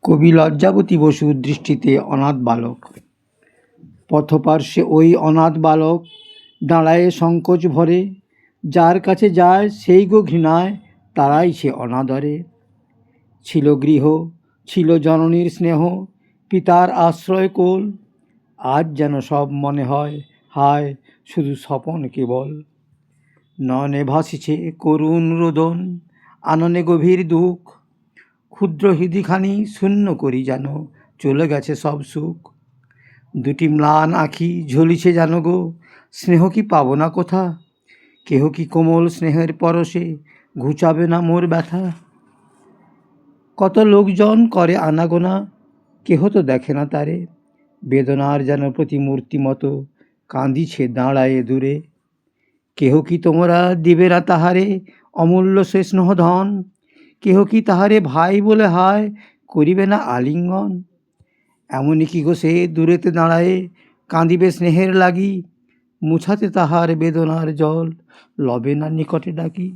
কবি লজ্জাবতী বসুর দৃষ্টিতে অনাথ বালক। পথপার্শ্বে ওই অনাথ বালক দাঁড়ায় সংকোচ ভরে, যার কাছে যায় সেই গো ঘৃণায় তারাই সে অনাদরে। ছিল গৃহ, ছিল জননীর স্নেহ, পিতার আশ্রয় কোল, আজ যেন সব মনে হয় হায় শুধু স্বপন কেবল। নয়নে ভাসিছে করুণ রোদন, আননে গভীর দুঃখ, ক্ষুদ্র হৃদিখানি শূন্য করি যেন চলে গেছে সব সুখ। দুটি ম্লান আঁখি ঝলিছে যেন গো, স্নেহ কি পাবো না কোথা, কেহ কি কোমল স্নেহের পরশে ঘুচাবে না মোর ব্যথা। কত লোকজন করে আনাগোনা, কেহ তো দেখে না তারে, বেদনার যেন প্রতিমূর্তি মতো কাঁদিছে দাঁড়ায়ে দূরে। কেহ কি তোমরা দিবে না তাহারে অমূল্য সে স্নেহধন, কেহ কি তাহারে ভাই বলে হায় করিবে না আলিঙ্গন। এমনই কি গো সে দূরেতে দাঁড়ায়ে কাঁদিবে স্নেহের লাগি, মুছাতে তাহার বেদনার জল লবে না নিকটে ডাকি।